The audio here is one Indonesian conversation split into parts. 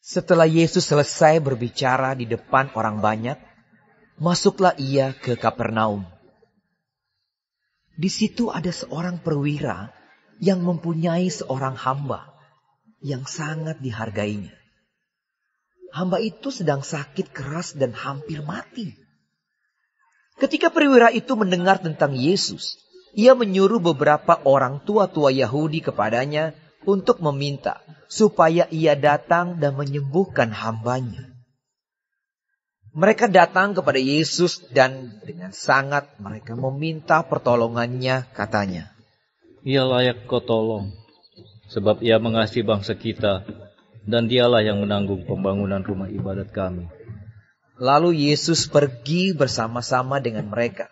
Setelah Yesus selesai berbicara di depan orang banyak, masuklah ia ke Kapernaum. Di situ ada seorang perwira yang mempunyai seorang hamba yang sangat dihargainya. Hamba itu sedang sakit keras dan hampir mati. Ketika perwira itu mendengar tentang Yesus, ia menyuruh beberapa orang tua-tua Yahudi kepadanya untuk meminta supaya ia datang dan menyembuhkan hambanya. Mereka datang kepada Yesus dan dengan sangat mereka meminta pertolongannya, katanya, "Ia layak kau tolong, sebab ia mengasihi bangsa kita, dan dialah yang menanggung pembangunan rumah ibadat kami." Lalu Yesus pergi bersama-sama dengan mereka.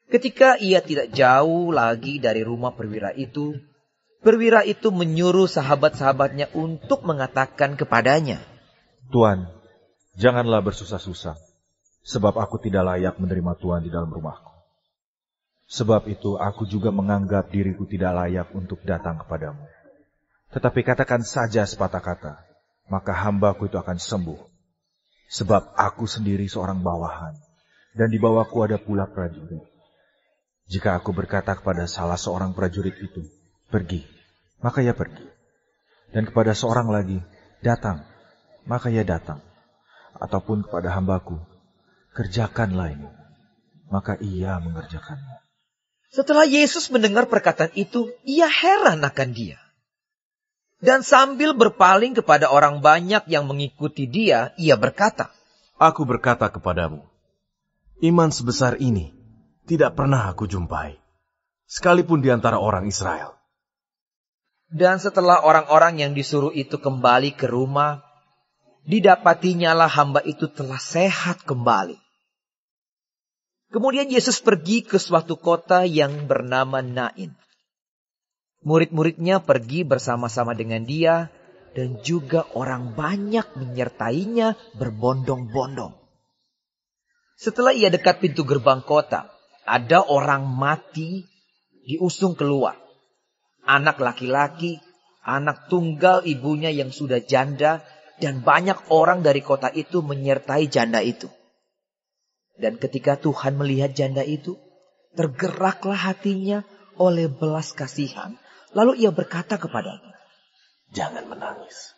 Ketika ia tidak jauh lagi dari rumah perwira itu menyuruh sahabat-sahabatnya untuk mengatakan kepadanya, "Tuan, janganlah bersusah-susah, sebab aku tidak layak menerima Tuhan di dalam rumahku. Sebab itu aku juga menganggap diriku tidak layak untuk datang kepadamu. Tetapi katakan saja sepatah kata, maka hambaku itu akan sembuh. Sebab aku sendiri seorang bawahan, dan di bawahku ada pula prajurit. Jika aku berkata kepada salah seorang prajurit itu, 'Pergi,' maka ia pergi. Dan kepada seorang lagi, 'Datang,' maka ia datang. Ataupun kepada hambaku, 'Kerjakanlah ini,' maka ia mengerjakannya." Setelah Yesus mendengar perkataan itu, ia heran akan dia. Dan sambil berpaling kepada orang banyak yang mengikuti dia, ia berkata, "Aku berkata kepadamu, iman sebesar ini tidak pernah aku jumpai, sekalipun di antara orang Israel." Dan setelah orang-orang yang disuruh itu kembali ke rumah, didapatinya lah hamba itu telah sehat kembali. Kemudian Yesus pergi ke suatu kota yang bernama Nain. Murid-muridnya pergi bersama-sama dengan dia, dan juga orang banyak menyertainya berbondong-bondong. Setelah ia dekat pintu gerbang kota, ada orang mati diusung keluar. Anak laki-laki, anak tunggal ibunya yang sudah janda, dan banyak orang dari kota itu menyertai janda itu. Dan ketika Tuhan melihat janda itu, tergeraklah hatinya oleh belas kasihan. Lalu ia berkata kepadanya, "Jangan menangis."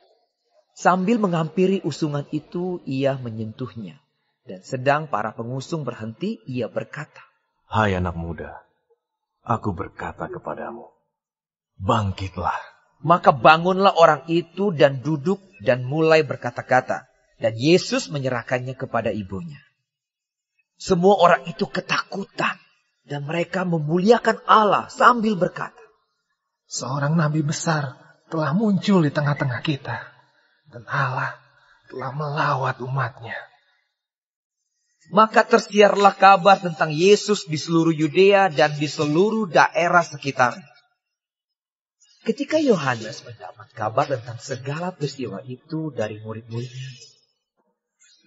Sambil menghampiri usungan itu, ia menyentuhnya. Dan sedang para pengusung berhenti, ia berkata, "Hai anak muda, aku berkata kepadamu, bangkitlah." Maka bangunlah orang itu dan duduk dan mulai berkata-kata. Dan Yesus menyerahkannya kepada ibunya. Semua orang itu ketakutan. Dan mereka memuliakan Allah sambil berkata, "Seorang nabi besar telah muncul di tengah-tengah kita. Dan Allah telah melawat umatnya." Maka tersiarlah kabar tentang Yesus di seluruh Yudea dan di seluruh daerah sekitarnya. Ketika Yohanes mendapat kabar tentang segala peristiwa itu dari murid-muridnya,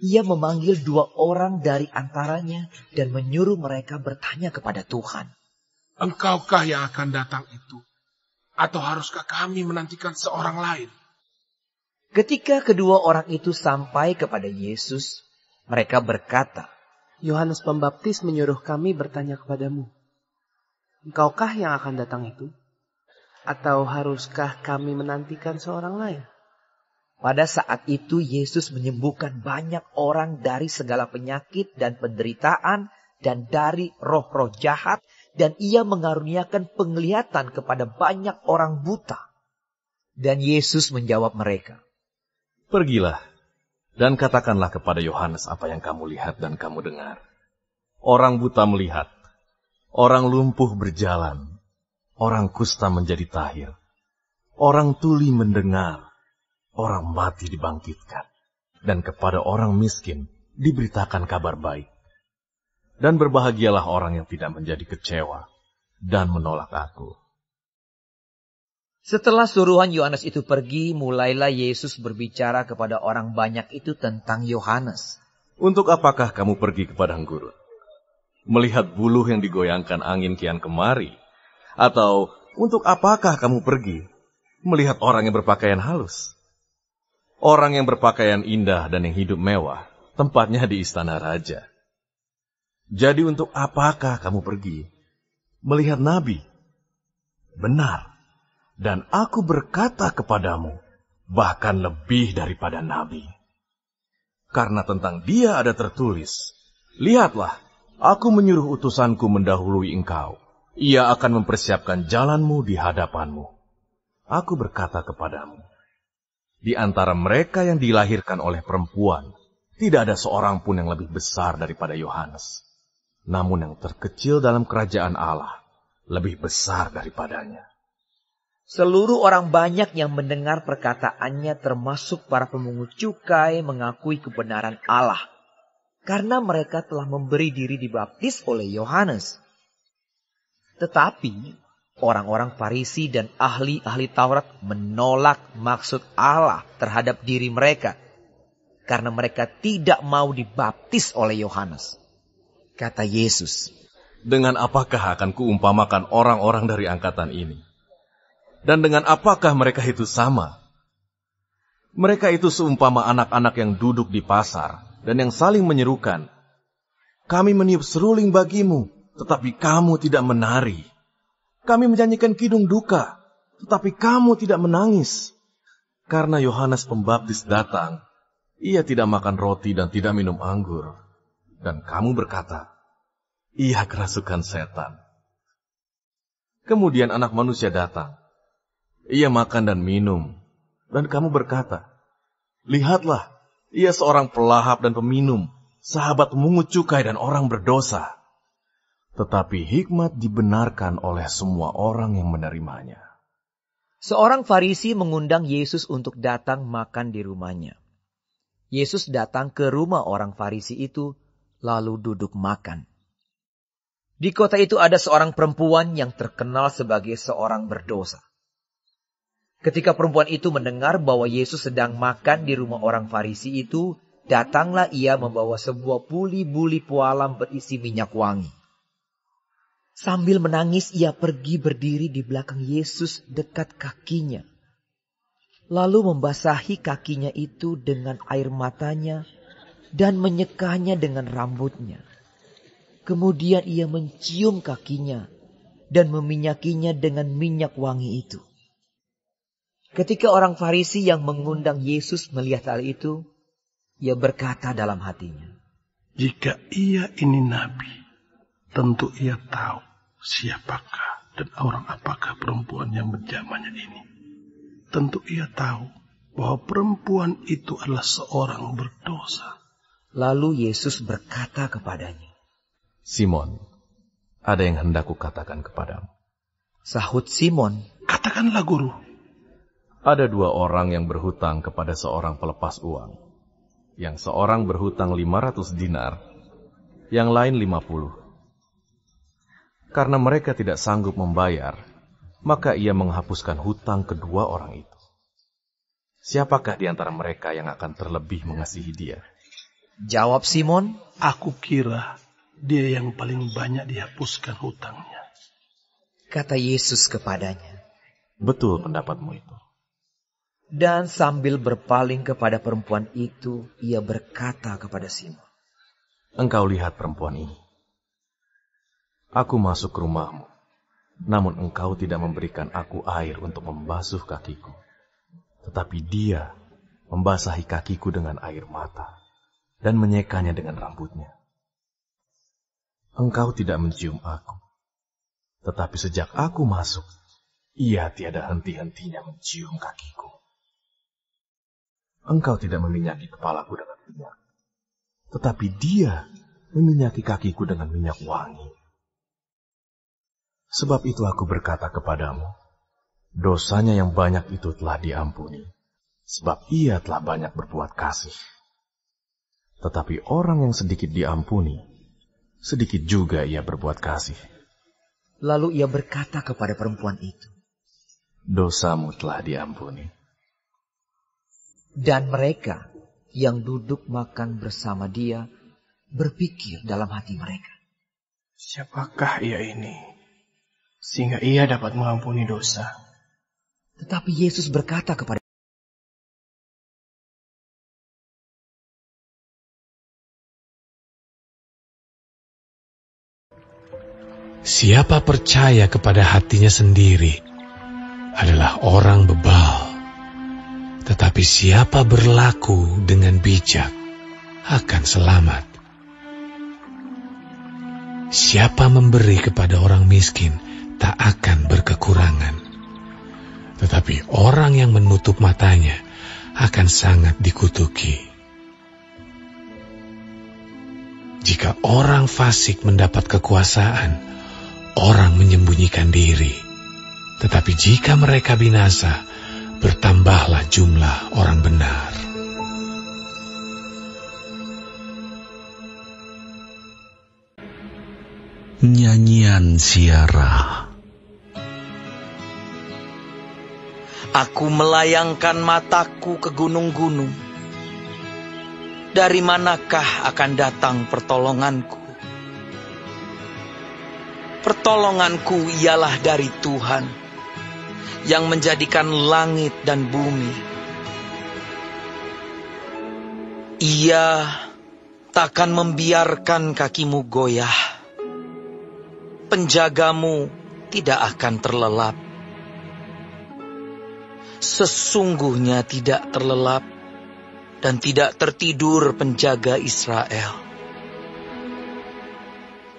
ia memanggil 2 orang dari antaranya dan menyuruh mereka bertanya kepada Tuhan, "Engkaukah yang akan datang itu? Atau haruskah kami menantikan seorang lain?" Ketika kedua orang itu sampai kepada Yesus, mereka berkata, "Yohanes Pembaptis menyuruh kami bertanya kepadamu, Engkaukah yang akan datang itu? Atau haruskah kami menantikan seorang lain?" Pada saat itu Yesus menyembuhkan banyak orang dari segala penyakit dan penderitaan dan dari roh-roh jahat, dan ia mengaruniakan penglihatan kepada banyak orang buta. Dan Yesus menjawab mereka, "Pergilah dan katakanlah kepada Yohanes apa yang kamu lihat dan kamu dengar. Orang buta melihat, orang lumpuh berjalan, orang kusta menjadi tahir, orang tuli mendengar, orang mati dibangkitkan, dan kepada orang miskin diberitakan kabar baik. Dan berbahagialah orang yang tidak menjadi kecewa dan menolak aku." Setelah suruhan Yohanes itu pergi, mulailah Yesus berbicara kepada orang banyak itu tentang Yohanes. "Untuk apakah kamu pergi ke padang gurun? Melihat buluh yang digoyangkan angin kian kemari? Atau untuk apakah kamu pergi melihat orang yang berpakaian halus? Orang yang berpakaian indah dan yang hidup mewah, tempatnya di istana raja. Jadi untuk apakah kamu pergi? Melihat nabi? Benar. Dan aku berkata kepadamu, bahkan lebih daripada nabi. Karena tentang dia ada tertulis, lihatlah, aku menyuruh utusanku mendahului engkau. Ia akan mempersiapkan jalanmu di hadapanmu. Aku berkata kepadamu, di antara mereka yang dilahirkan oleh perempuan, tidak ada seorang pun yang lebih besar daripada Yohanes. Namun yang terkecil dalam kerajaan Allah, lebih besar daripadanya. Seluruh orang banyak yang mendengar perkataannya termasuk para pemungut cukai mengakui kebenaran Allah. Karena mereka telah memberi diri dibaptis oleh Yohanes. Tetapi orang-orang Farisi dan ahli-ahli Taurat menolak maksud Allah terhadap diri mereka. Karena mereka tidak mau dibaptis oleh Yohanes. Kata Yesus, dengan apakah akan kuumpamakan orang-orang dari angkatan ini? Dan dengan apakah mereka itu sama? Mereka itu seumpama anak-anak yang duduk di pasar dan yang saling menyerukan, kami meniup seruling bagimu, tetapi kamu tidak menari. Kami menyanyikan kidung duka, tetapi kamu tidak menangis. Karena Yohanes Pembaptis datang, ia tidak makan roti dan tidak minum anggur. Dan kamu berkata, ia kerasukan setan. Kemudian Anak Manusia datang, ia makan dan minum. Dan kamu berkata, lihatlah, ia seorang pelahap dan peminum, sahabat pemungut cukai dan orang berdosa. Tetapi hikmat dibenarkan oleh semua orang yang menerimanya. Seorang Farisi mengundang Yesus untuk datang makan di rumahnya. Yesus datang ke rumah orang Farisi itu, lalu duduk makan. Di kota itu ada seorang perempuan yang terkenal sebagai seorang berdosa. Ketika perempuan itu mendengar bahwa Yesus sedang makan di rumah orang Farisi itu, datanglah ia membawa sebuah buli-buli pualam berisi minyak wangi. Sambil menangis ia pergi berdiri di belakang Yesus dekat kakinya. Lalu membasahi kakinya itu dengan air matanya dan menyekanya dengan rambutnya. Kemudian ia mencium kakinya dan meminyakinya dengan minyak wangi itu. Ketika orang Farisi yang mengundang Yesus melihat hal itu, ia berkata dalam hatinya, jika ia ini nabi, tentu ia tahu siapakah dan orang apakah perempuan yang menjamahnya ini. Tentu ia tahu bahwa perempuan itu adalah seorang berdosa. Lalu Yesus berkata kepadanya, Simon, ada yang hendak kukatakan kepadamu. Sahut Simon, katakanlah guru. Ada 2 orang yang berhutang kepada seorang pelepas uang. Yang seorang berhutang 500 dinar, yang lain 50. Karena mereka tidak sanggup membayar, maka ia menghapuskan hutang kedua orang itu. Siapakah di antara mereka yang akan terlebih mengasihi dia? Jawab Simon, aku kira dia yang paling banyak dihapuskan hutangnya. Kata Yesus kepadanya, betul pendapatmu itu. Dan sambil berpaling kepada perempuan itu, ia berkata kepada Simon, engkau lihat perempuan ini. Aku masuk ke rumahmu, namun engkau tidak memberikan aku air untuk membasuh kakiku. Tetapi dia membasahi kakiku dengan air mata dan menyekanya dengan rambutnya. Engkau tidak mencium aku, tetapi sejak aku masuk, ia tiada henti-hentinya mencium kakiku. Engkau tidak meminyaki kepalaku dengan minyak, tetapi dia meminyaki kakiku dengan minyak wangi. Sebab itu aku berkata kepadamu, dosanya yang banyak itu telah diampuni, sebab ia telah banyak berbuat kasih. Tetapi orang yang sedikit diampuni, sedikit juga ia berbuat kasih. Lalu ia berkata kepada perempuan itu, dosamu telah diampuni. Dan mereka yang duduk makan bersama dia berpikir dalam hati mereka, siapakah ia ini, sehingga ia dapat mengampuni dosa? Tetapi Yesus berkata kepada Siapa percaya kepada hatinya sendiri adalah orang bebal, tetapi siapa berlaku dengan bijak akan selamat. Siapa memberi kepada orang miskin tak akan berkekurangan, tetapi orang yang menutup matanya akan sangat dikutuki. Jika orang fasik mendapat kekuasaan, orang menyembunyikan diri. Tetapi jika mereka binasa, bertambahlah jumlah orang benar. Nyanyian Ziarah. Aku melayangkan mataku ke gunung-gunung. Dari manakah akan datang pertolonganku? Pertolonganku ialah dari Tuhan, yang menjadikan langit dan bumi. Ia takkan membiarkan kakimu goyah. Penjagamu tidak akan terlelap. Sesungguhnya tidak terlelap dan tidak tertidur penjaga Israel.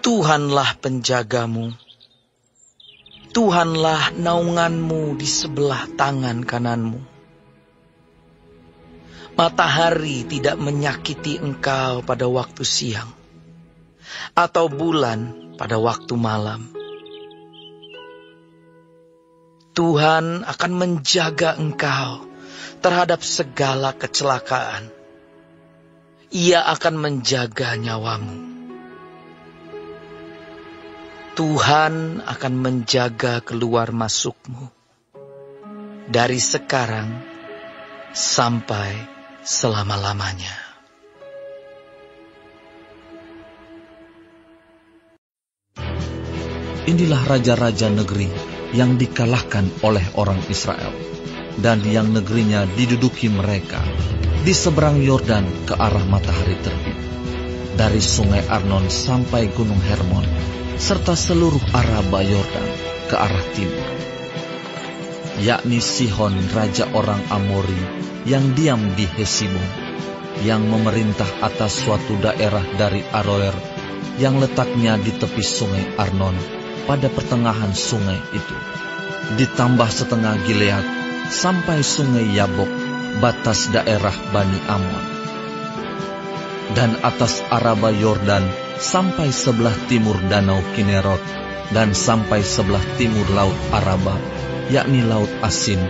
Tuhanlah penjagamu. Tuhanlah naunganmu di sebelah tangan kananmu. Matahari tidak menyakiti engkau pada waktu siang, atau bulan pada waktu malam. Tuhan akan menjaga engkau terhadap segala kecelakaan. Ia akan menjaga nyawamu. Tuhan akan menjaga keluar masukmu dari sekarang sampai selama-lamanya. Inilah raja-raja negeri yang dikalahkan oleh orang Israel, dan yang negerinya diduduki mereka di seberang Yordan ke arah matahari terbit, dari sungai Arnon sampai gunung Hermon, serta seluruh Araba Yordan ke arah timur, yakni Sihon raja orang Amori yang diam di Hesibon, yang memerintah atas suatu daerah dari Aroer yang letaknya di tepi sungai Arnon pada pertengahan sungai itu, ditambah setengah Gilead sampai sungai Yabok, batas daerah Bani Amon, dan atas Araba Yordan sampai sebelah timur danau Kinerot, dan sampai sebelah timur laut Araba, yakni laut Asin,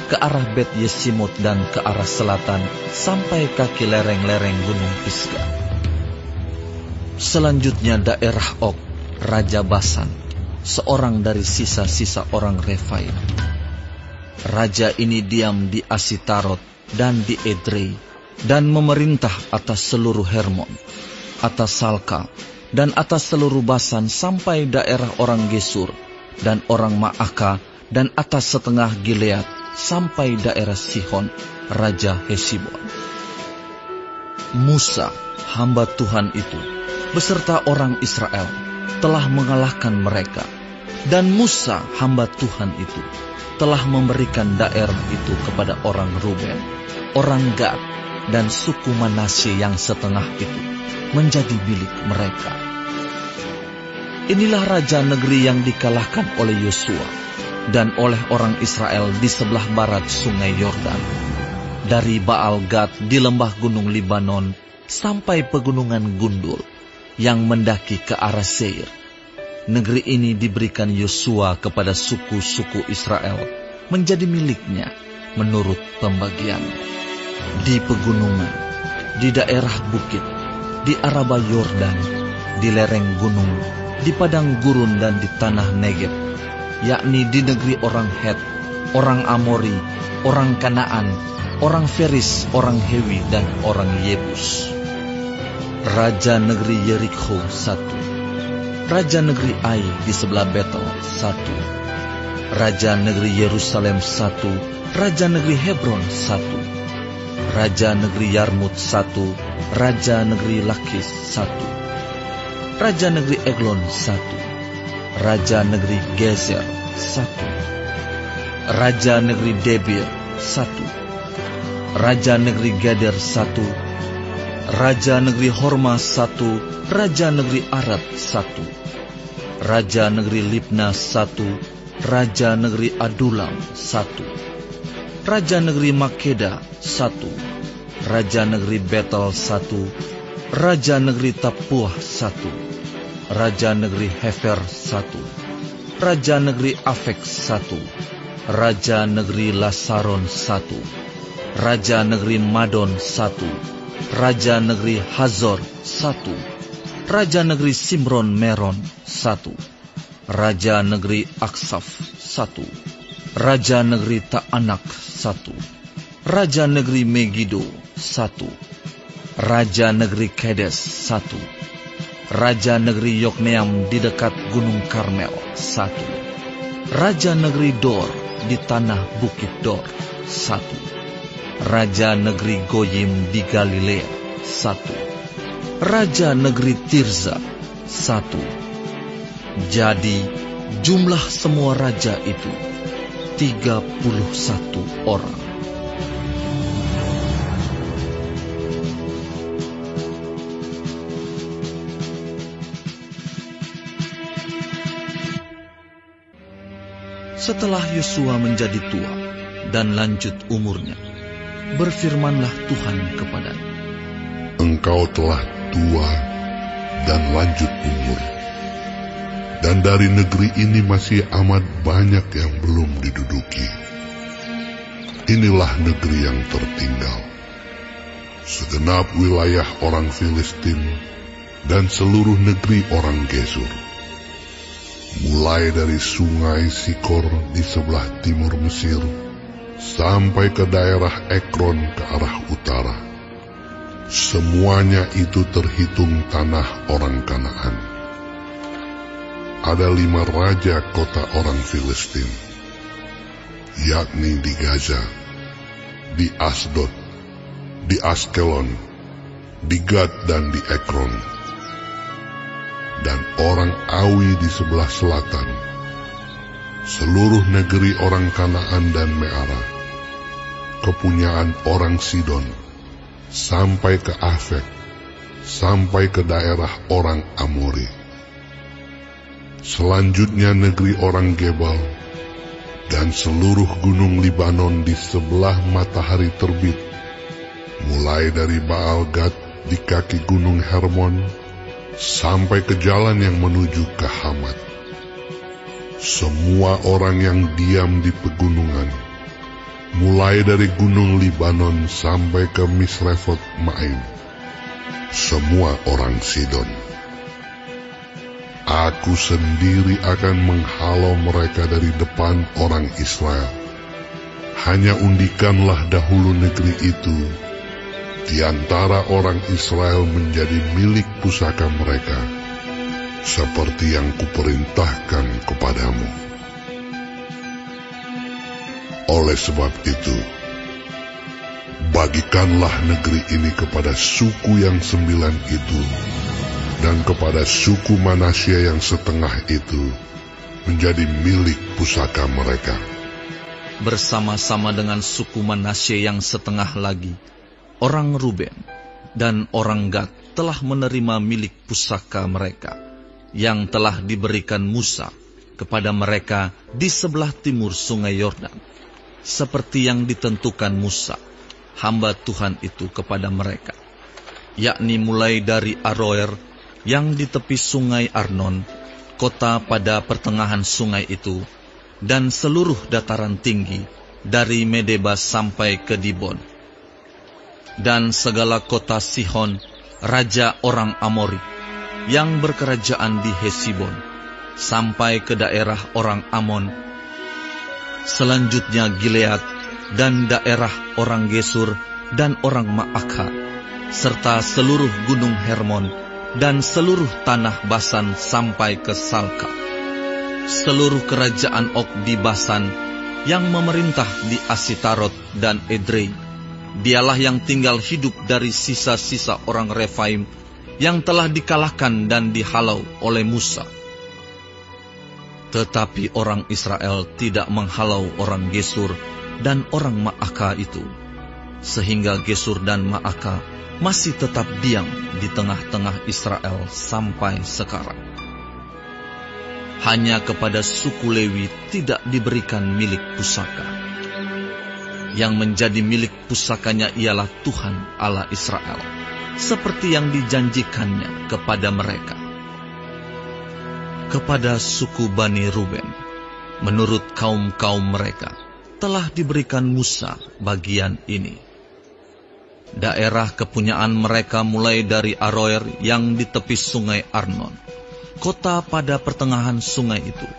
ke arah Bet Yesimot, dan ke arah selatan sampai kaki lereng-lereng gunung Pisga. Selanjutnya daerah Og, raja Basan, seorang dari sisa-sisa orang Refaim. Raja ini diam di Asitarot dan di Edrei, dan memerintah atas seluruh Hermon, atas Salka, dan atas seluruh Basan sampai daerah orang Gesur dan orang Maaka, dan atas setengah Gilead sampai daerah Sihon, raja Hesibon. Musa, hamba Tuhan itu, beserta orang Israel, telah mengalahkan mereka. Dan Musa, hamba Tuhan itu, telah memberikan daerah itu kepada orang Ruben, orang Gad, dan suku Manasye yang setengah itu menjadi milik mereka. Inilah raja negeri yang dikalahkan oleh Yosua dan oleh orang Israel di sebelah barat sungai Yordan, dari Baal Gad di lembah gunung Libanon sampai pegunungan Gundul yang mendaki ke arah Seir. Negeri ini diberikan Yosua kepada suku-suku Israel menjadi miliknya menurut pembagian. Di pegunungan, di daerah bukit, di Araba Yordan, di lereng gunung, di padang gurun dan di tanah Negeb, yakni di negeri orang Het, orang Amori, orang Kanaan, orang Feris, orang Hewi, dan orang Yebus. Raja negeri Yerikho 1, Raja negeri Ai di sebelah Betel 1, Raja negeri Yerusalem 1, Raja negeri Hebron 1, Raja negeri Yarmut 1, Raja negeri Lakis 1, Raja negeri Eglon 1, Raja negeri Gezer 1, Raja negeri Debir 1, Raja negeri Geder 1, Raja negeri Horma 1, Raja negeri Arad 1, Raja negeri Libna 1, Raja negeri Adulam 1, Raja negeri Makeda 1, Raja negeri Betel 1, Raja negeri Tapuah 1, Raja negeri Hefer 1, Raja negeri Afek 1, Raja negeri Lasaron 1, Raja negeri Madon 1, Raja negeri Hazor 1, Raja negeri Simron Meron 1, Raja negeri Aksaf 1, Raja negeri Ta'anak 1, Raja negeri Megido 1, Raja negeri Kedes 1, Raja negeri Yokneam di dekat Gunung Karmel 1, Raja negeri Dor di tanah Bukit Dor 1, Raja negeri Goyim di Galilea 1, Raja negeri Tirza 1. Jadi jumlah semua raja itu 31 orang. Setelah Yosua menjadi tua dan lanjut umurnya, berfirmanlah Tuhan kepadanya, Engkau telah tua dan lanjut umur, dan dari negeri ini masih amat banyak yang belum diduduki. Inilah negeri yang tertinggal, segenap wilayah orang Filistin dan seluruh negeri orang Gesur, mulai dari sungai Sikor di sebelah timur Mesir sampai ke daerah Ekron ke arah utara. Semuanya itu terhitung tanah orang Kanaan. Ada 5 raja kota orang Filistin, yakni di Gaza, di Asdod, di Askelon, di Gad dan di Ekron, dan orang Awi di sebelah selatan, seluruh negeri orang Kanaan dan Meara, kepunyaan orang Sidon, sampai ke Afek, sampai ke daerah orang Amori. Selanjutnya negeri orang Gebal, dan seluruh gunung Libanon di sebelah matahari terbit, mulai dari Baal Gad di kaki gunung Hermon, sampai ke jalan yang menuju ke Hamat. Semua orang yang diam di pegunungan, mulai dari gunung Libanon sampai ke Misrefot Maim, semua orang Sidon. Aku sendiri akan menghalau mereka dari depan orang Israel. Hanya undikanlah dahulu negeri itu di antara orang Israel menjadi milik pusaka mereka, seperti yang kuperintahkan kepadamu. Oleh sebab itu, bagikanlah negeri ini kepada suku yang 9 itu, dan kepada suku Manasya yang setengah itu menjadi milik pusaka mereka. Bersama-sama dengan suku Manasya yang setengah lagi, orang Ruben dan orang Gad telah menerima milik pusaka mereka, yang telah diberikan Musa kepada mereka di sebelah timur sungai Yordan, seperti yang ditentukan Musa, hamba Tuhan itu kepada mereka, yakni mulai dari Aroer yang di tepi sungai Arnon, kota pada pertengahan sungai itu, dan seluruh dataran tinggi, dari Medeba sampai ke Dibon, dan segala kota Sihon, raja orang Amori, yang berkerajaan di Hesibon, sampai ke daerah orang Amon. Selanjutnya Gilead, dan daerah orang Gesur, dan orang Maakha, serta seluruh gunung Hermon, dan seluruh tanah Basan sampai ke Salka. Seluruh kerajaan Og di Basan, yang memerintah di Asitarot dan Edrei, dialah yang tinggal hidup dari sisa-sisa orang Refaim, yang telah dikalahkan dan dihalau oleh Musa. Tetapi orang Israel tidak menghalau orang Gesur dan orang Ma'aka itu, sehingga Gesur dan Ma'aka masih tetap diam di tengah-tengah Israel sampai sekarang. Hanya kepada suku Lewi tidak diberikan milik pusaka. Yang menjadi milik pusakanya ialah Tuhan Allah Israel, seperti yang dijanjikannya kepada mereka. Kepada suku Bani Ruben, menurut kaum-kaum mereka, telah diberikan Musa bagian ini. Daerah kepunyaan mereka mulai dari Aroer yang di tepi sungai Arnon, kota pada pertengahan sungai itu,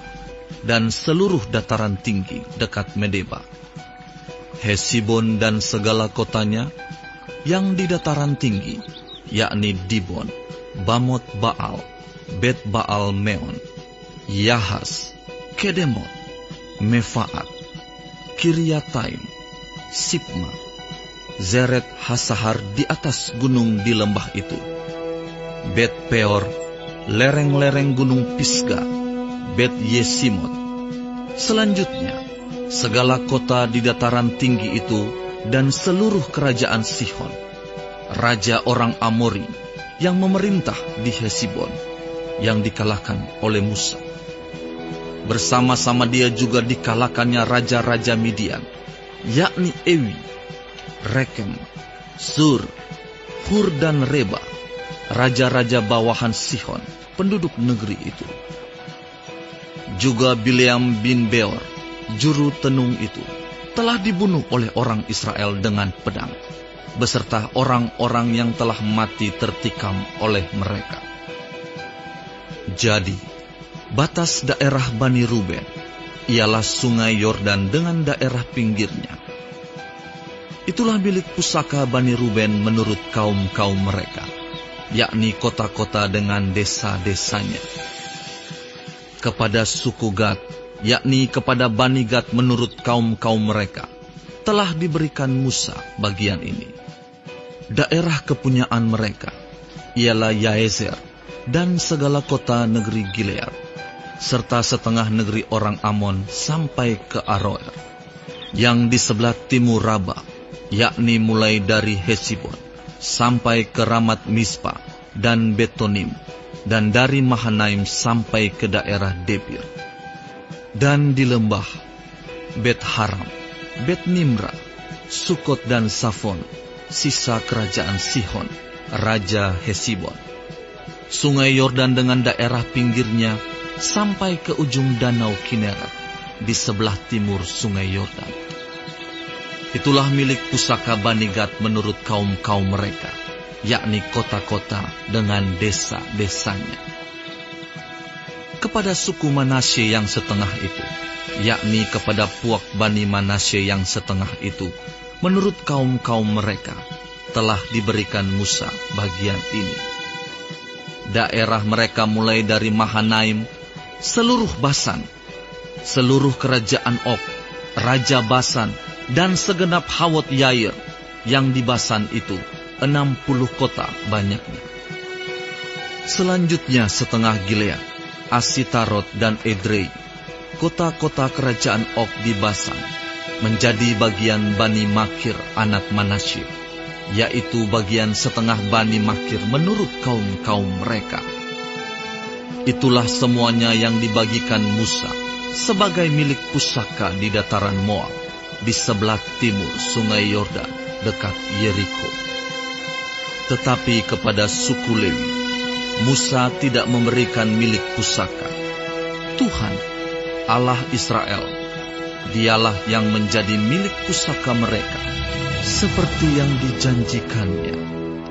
dan seluruh dataran tinggi dekat Medeba, Hesibon dan segala kotanya, yang di dataran tinggi, yakni Dibon, Bamot Baal, Bet Baal Meon, Yahas, Kedemot, Mefaat, Kiryataim, Sipma, Zeret Hasahar di atas gunung di lembah itu, Bet Peor, lereng-lereng gunung Pisga, Bet Yesimot. Selanjutnya, segala kota di dataran tinggi itu dan seluruh kerajaan Sihon, raja orang Amori, yang memerintah di Hesibon, yang dikalahkan oleh Musa. Bersama-sama dia juga dikalahkannya raja-raja Midian, yakni Ewi, Rekem, Sur, Hur dan Reba, raja-raja bawahan Sihon, penduduk negeri itu. Juga Bileam bin Beor, juru tenung itu, telah dibunuh oleh orang Israel dengan pedang, beserta orang-orang yang telah mati tertikam oleh mereka. Jadi, batas daerah Bani Ruben ialah sungai Yordan dengan daerah pinggirnya. Itulah milik pusaka Bani Ruben menurut kaum-kaum mereka, yakni kota-kota dengan desa-desanya. Kepada suku Gad, yakni kepada Bani Gad menurut kaum-kaum mereka, telah diberikan Musa bagian ini. Daerah kepunyaan mereka ialah Yaezer dan segala kota negeri Gilead, serta setengah negeri orang Amon sampai ke Aroer, yang di sebelah timur Raba, yakni mulai dari Hesibon sampai ke Ramat Mispa dan Betonim, dan dari Mahanaim sampai ke daerah Debir. Dan di lembah Bet Haram, Bet Nimra, Sukot dan Safon, sisa kerajaan Sihon, raja Hesibon. Sungai Yordan dengan daerah pinggirnya sampai ke ujung danau Kineret di sebelah timur sungai Yordan. Itulah milik pusaka Bani Gad menurut kaum-kaum mereka, yakni kota-kota dengan desa-desanya. Kepada suku Manasye yang setengah itu, yakni kepada puak Bani Manasye yang setengah itu, menurut kaum-kaum mereka, telah diberikan Musa bagian ini. Daerah mereka mulai dari Mahanaim, seluruh Basan, seluruh kerajaan Og, raja Basan, dan segenap Hawot Yair, yang di Basan itu 60 kota banyaknya. Selanjutnya setengah Gilead, Asitarot dan Edrei, kota-kota kerajaan Og di Basan, menjadi bagian Bani Makir anak Manasye, yaitu bagian setengah Bani Makir menurut kaum-kaum mereka. Itulah semuanya yang dibagikan Musa sebagai milik pusaka di dataran Moab, di sebelah timur sungai Yordan dekat Yeriko. Tetapi kepada suku Lewi, Musa tidak memberikan milik pusaka. Tuhan, Allah Israel, dialah yang menjadi milik pusaka mereka, seperti yang dijanjikannya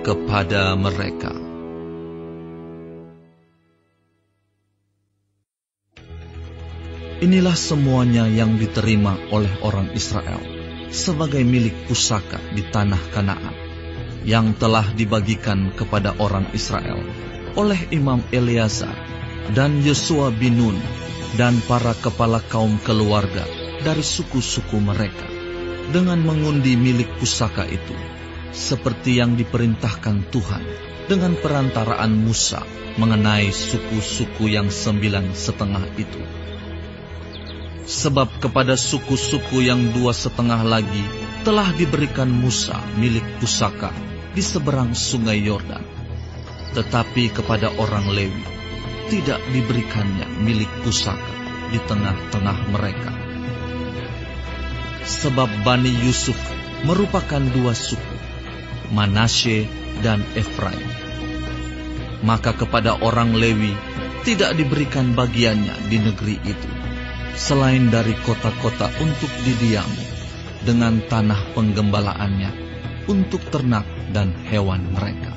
kepada mereka. Inilah semuanya yang diterima oleh orang Israel sebagai milik pusaka di tanah Kanaan, yang telah dibagikan kepada orang Israel oleh Imam Eleazar dan Yosua bin Nun dan para kepala kaum keluarga dari suku-suku mereka, dengan mengundi milik pusaka itu, seperti yang diperintahkan Tuhan dengan perantaraan Musa mengenai suku-suku yang 9,5 itu. Sebab kepada suku-suku yang 2,5 lagi telah diberikan Musa milik pusaka di seberang sungai Yordan. Tetapi kepada orang Lewi tidak diberikannya milik pusaka di tengah-tengah mereka. Sebab Bani Yusuf merupakan 2 suku, Manasye dan Efraim. Maka kepada orang Lewi tidak diberikan bagiannya di negeri itu, selain dari kota-kota untuk didiami, dengan tanah penggembalaannya untuk ternak dan hewan mereka.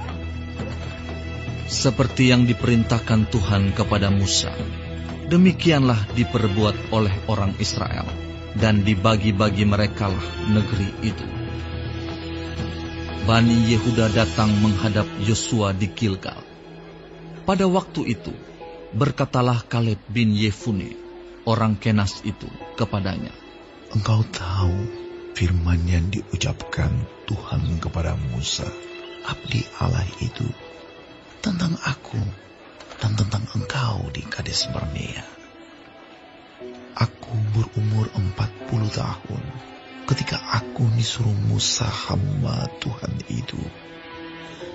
Seperti yang diperintahkan Tuhan kepada Musa, demikianlah diperbuat oleh orang Israel, dan dibagi-bagi merekalah negeri itu. Bani Yehuda datang menghadap Yosua di Gilgal. Pada waktu itu, berkatalah Kaleb bin Yefune, orang Kenas itu, kepadanya, "Engkau tahu firman yang diucapkan Tuhan kepada Musa, abdi Allah itu, tentang aku dan tentang engkau di Kades Barnea. Aku berumur 40 tahun ketika aku disuruh Musa hamba Tuhan itu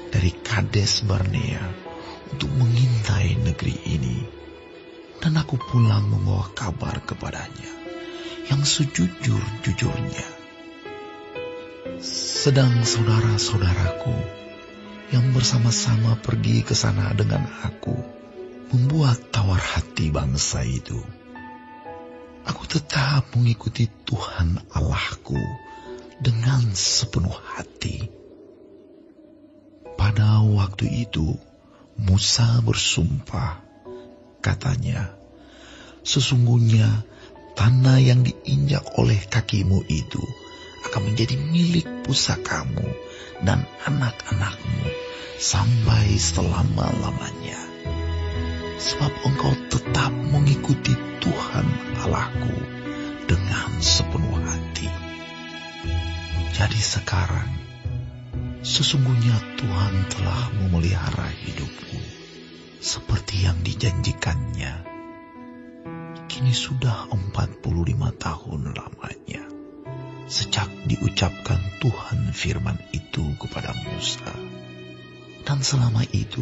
dari Kades Barnea untuk mengintai negeri ini. Dan aku pulang membawa kabar kepadanya yang sejujur-jujurnya. Sedang saudara-saudaraku yang bersama-sama pergi ke sana dengan aku membuat tawar hati bangsa itu. Aku tetap mengikuti Tuhan Allahku dengan sepenuh hati." Pada waktu itu Musa bersumpah, katanya, "Sesungguhnya tanah yang diinjak oleh kakimu itu akan menjadi milik pusakamu dan anak-anakmu sampai selama-lamanya. Sebab engkau tetap mengikuti Tuhan Allahku dengan sepenuh hati. Jadi sekarang, sesungguhnya Tuhan telah memelihara hidupku seperti yang dijanjikannya. Kini sudah 45 tahun lamanya sejak diucapkan Tuhan firman itu kepada Musa. Dan selama itu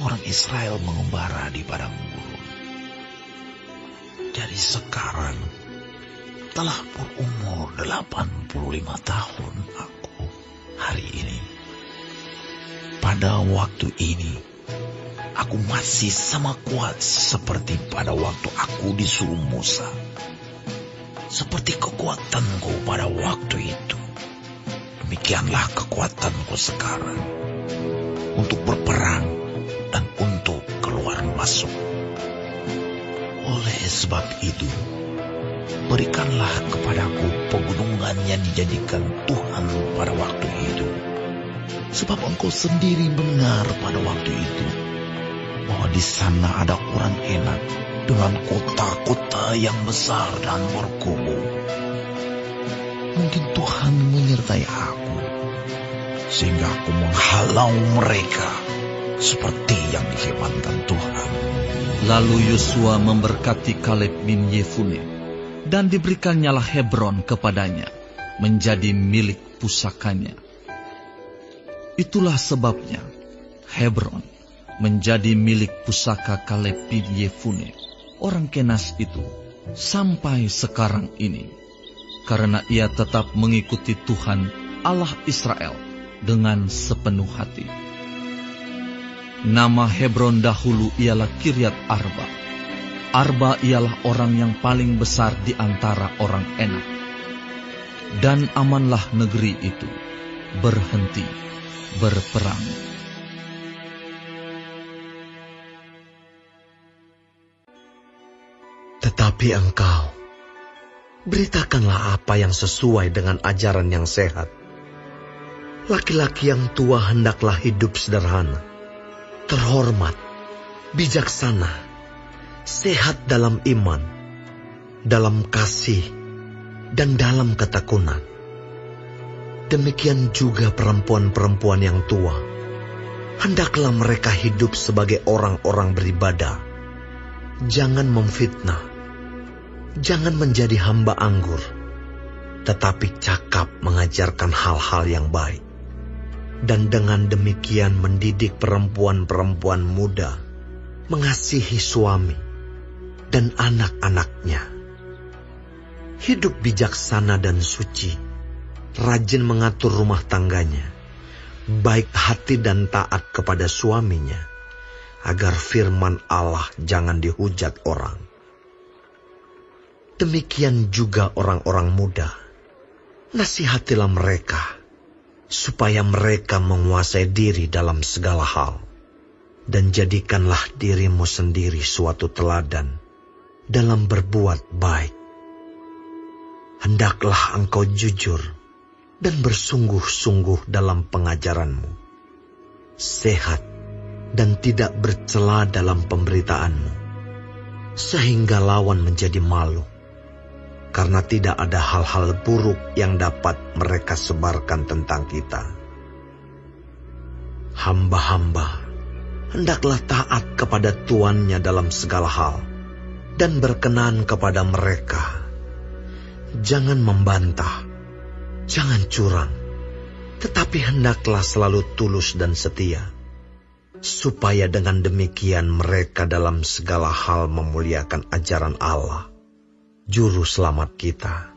orang Israel mengembara di padang gurun. Jadi sekarang telah berumur 85 tahun aku hari ini. Pada waktu ini aku masih sama kuat seperti pada waktu aku disuruh Musa. Seperti kekuatanku pada waktu itu, demikianlah kekuatanku sekarang untuk berperang dan untuk keluar masuk. Oleh sebab itu, berikanlah kepadaku pegunungan yang dijanjikan Tuhan pada waktu itu. Sebab engkau sendiri mendengar pada waktu itu bahwa di sana ada orang Enak dengan kota-kota yang besar dan berkubu. Mungkin Tuhan menyertai aku, sehingga aku menghalau mereka seperti yang difirmankan Tuhan." Lalu Yosua memberkati Kaleb bin Yefune, dan diberikannyalah Hebron kepadanya, menjadi milik pusakanya. Itulah sebabnya Hebron menjadi milik pusaka Kaleb bin Yefune, orang Kenas itu, sampai sekarang ini, karena ia tetap mengikuti Tuhan Allah Israel dengan sepenuh hati. Nama Hebron dahulu ialah Kiryat Arba. Arba ialah orang yang paling besar di antara orang Enak. Dan amanlah negeri itu berhenti berperang. Tetapi engkau, beritakanlah apa yang sesuai dengan ajaran yang sehat. Laki-laki yang tua hendaklah hidup sederhana, terhormat, bijaksana, sehat dalam iman, dalam kasih, dan dalam ketekunan. Demikian juga perempuan-perempuan yang tua, hendaklah mereka hidup sebagai orang-orang beribadah. Jangan memfitnah, Jangan menjadi hamba anggur, tetapi cakap mengajarkan hal-hal yang baik. Dan dengan demikian mendidik perempuan-perempuan muda mengasihi suami dan anak-anaknya. Hidup bijaksana dan suci, rajin mengatur rumah tangganya, baik hati dan taat kepada suaminya, agar firman Allah jangan dihujat orang. Demikian juga orang-orang muda, nasihatilah mereka, supaya mereka menguasai diri dalam segala hal, dan jadikanlah dirimu sendiri suatu teladan dalam berbuat baik. Hendaklah engkau jujur dan bersungguh-sungguh dalam pengajaranmu, sehat dan tidak bercela dalam pemberitaanmu, sehingga lawan menjadi malu, karena tidak ada hal-hal buruk yang dapat mereka sebarkan tentang kita. Hamba-hamba hendaklah taat kepada tuannya dalam segala hal, dan berkenan kepada mereka. Jangan membantah, jangan curang, tetapi hendaklah selalu tulus dan setia, supaya dengan demikian mereka dalam segala hal memuliakan ajaran Allah, Juru Selamat kita.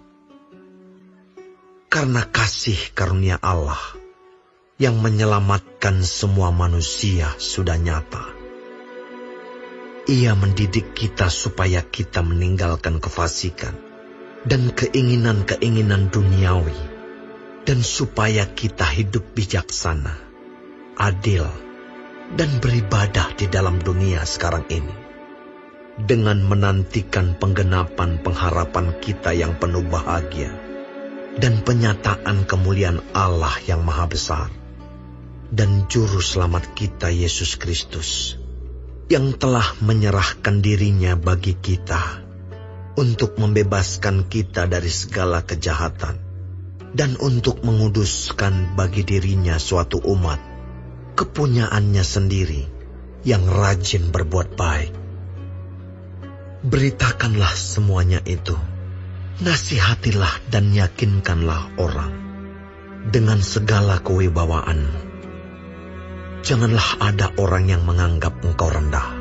Karena kasih karunia Allah yang menyelamatkan semua manusia sudah nyata. Ia mendidik kita supaya kita meninggalkan kefasikan dan keinginan-keinginan duniawi, dan supaya kita hidup bijaksana, adil, dan beribadah di dalam dunia sekarang ini, dengan menantikan penggenapan pengharapan kita yang penuh bahagia, dan penyataan kemuliaan Allah yang maha besar, dan Juru Selamat kita Yesus Kristus, yang telah menyerahkan dirinya bagi kita, untuk membebaskan kita dari segala kejahatan, dan untuk menguduskan bagi dirinya suatu umat, kepunyaannya sendiri, yang rajin berbuat baik. Beritakanlah semuanya itu, nasihatilah dan yakinkanlah orang, dengan segala kewibawaanmu. Janganlah ada orang yang menganggap engkau rendah,